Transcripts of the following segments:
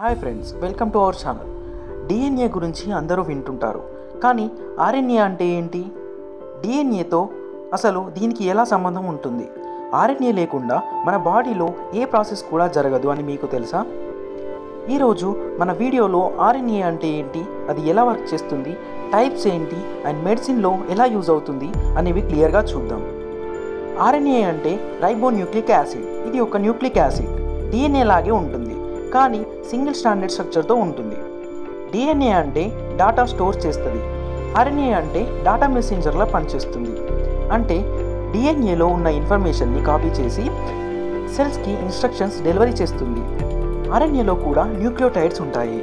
Hi friends, welcome to our channel. DNA గురించి అందరూ వింటుంటారు, కానీ ఆర్ఎన్ఏ అంటే ఏంటి? డిఎన్ఏతో అసలు దీనికి ఎలా సంబంధం ఉంటుంది? ఆర్ఎన్ఏ లేకుండా మన బాడీలో ఏ ప్రాసెస్ కూడా జరగదు అని మీకు తెలుసా? ఈరోజు మన వీడియోలో ఆర్ఎన్ఏ అంటే ఏంటి, అది ఎలా వర్క్ చేస్తుంది, టైప్స్ ఏంటి అండ్ మెడిసిన్లో ఎలా యూజ్ అవుతుంది అనేవి క్లియర్గా చూద్దాం. ఆర్ఎన్ఏ అంటే రైబోన్యూక్లిక్ యాసిడ్. ఇది ఒక న్యూక్లిక్ యాసిడ్. డిఎన్ఏ లాగే ఉంటుంది, కానీ సింగిల్ స్టాండర్డ్ స్ట్రక్చర్తో ఉంటుంది. డిఎన్ఏ అంటే డాటా స్టోర్ చేస్తుంది. ఆర్ఎన్ఏ అంటే డాటా మెసెంజర్లా పనిచేస్తుంది. అంటే డిఎన్ఏలో ఉన్న ఇన్ఫర్మేషన్ని కాపీ చేసి సెల్స్కి ఇన్స్ట్రక్షన్స్ డెలివరీ చేస్తుంది. ఆర్ఎన్ఏలో కూడా న్యూక్లియోటైడ్స్ ఉంటాయి.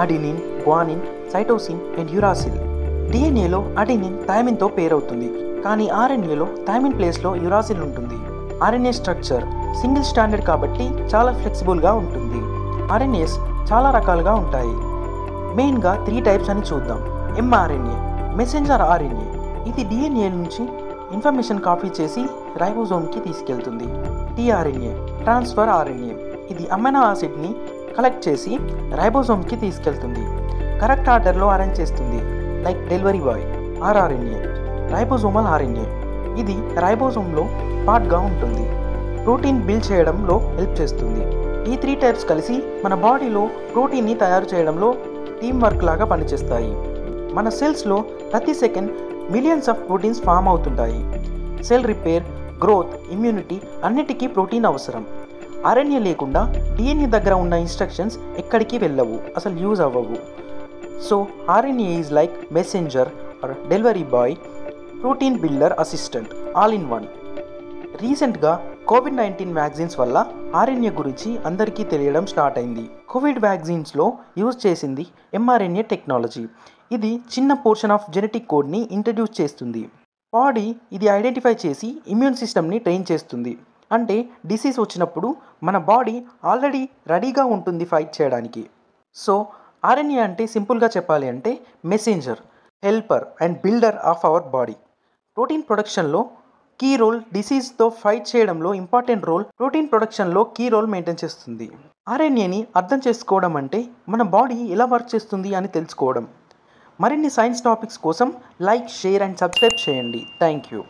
Adenine, guanine, cytosine and uracil. డిఎన్ఏలో అడినిన్ థైమిన్తో పేరవుతుంది, కానీ ఆర్ఎన్ఏలో థైమిన్ ప్లేస్లో యురాసిల్ ఉంటుంది. ఆర్ఎన్ఏ స్ట్రక్చర్ సింగిల్ స్టాండర్డ్ కాబట్టి చాలా ఫ్లెక్సిబుల్గా ఉంటుంది. ఆర్ఎన్ఏస్ చాలా రకాలుగా ఉంటాయి. మెయిన్గా 3 టైప్స్ అని చూద్దాం. MRNA, messenger RNA. ఇది డిఎన్ఏ నుంచి ఇన్ఫర్మేషన్ కాపీ చేసి రైబోజోమ్కి తీసుకెళ్తుంది. TRNA, transfer RNA. ఇది అమైనో యాసిడ్ని కలెక్ట్ చేసి రైబోజోమ్కి తీసుకెళ్తుంది, కరెక్ట్ ఆర్డర్లో అరేంజ్ చేస్తుంది, like delivery boy. RRNA, ribosomal RNA. ఇది రైబోజోమ్లో పార్ట్గా ఉంటుంది, ప్రోటీన్ బిల్డ్ చేయడంలో హెల్ప్ చేస్తుంది. ఈ 3 టైప్స్ కలిసి మన బాడీలో ప్రోటీన్ని తయారు చేయడంలో టీమ్ వర్క్ లాగా పనిచేస్తాయి. మన సెల్స్లో ప్రతి second millions of proteins form అవుతుంటాయి. సెల్ రిపేర్, గ్రోత్, ఇమ్యూనిటీ అన్నిటికీ ప్రోటీన్ అవసరం. ఆర్ఎన్ఏ లేకుండా డిఎన్ఏ దగ్గర ఉన్న ఇన్స్ట్రక్షన్స్ ఎక్కడికి వెళ్ళవు, అసలు యూజ్ అవ్వవు. So RNA is like messenger or delivery boy, protein builder, assistant, all in one. రీసెంట్గా కోవిడ్-19 వ్యాక్సిన్స్ వల్ల ఆర్ఎన్ఏ గురించి అందరికీ తెలియడం స్టార్ట్ అయింది. కోవిడ్ వ్యాక్సిన్స్లో యూజ్ చేసింది ఎంఆర్ఎన్ఏ టెక్నాలజీ. ఇది చిన్న పోర్షన్ ఆఫ్ జెనెటిక్ కోడ్ని ఇంట్రడ్యూస్ చేస్తుంది. బాడీ ఇది ఐడెంటిఫై చేసి ఇమ్యూన్ సిస్టమ్ని ట్రైన్ చేస్తుంది. అంటే డిసీజ్ వచ్చినప్పుడు మన బాడీ ఆల్రెడీ రెడీగా ఉంటుంది ఫైట్ చేయడానికి. సో ఆర్ఎన్ఏ అంటే సింపుల్గా చెప్పాలి అంటే messenger, helper and builder of our body. Protein ప్రొడక్షన్లో కీ రోల్, డిసీజ్తో ఫైట్ చేయడంలో ఇంపార్టెంట్ రోల్, ప్రోటీన్ ప్రొడక్షన్లో కీ రోల్ మెయింటైన్ చేస్తుంది. ఆర్ఎన్ఏని అర్థం చేసుకోవడం అంటే మన బాడీ ఎలా వర్క్ చేస్తుంది అని తెలుసుకోవడం. మరిన్ని సైన్స్ టాపిక్స్ కోసం లైక్, షేర్ అండ్ సబ్స్క్రైబ్ చేయండి. Thank you.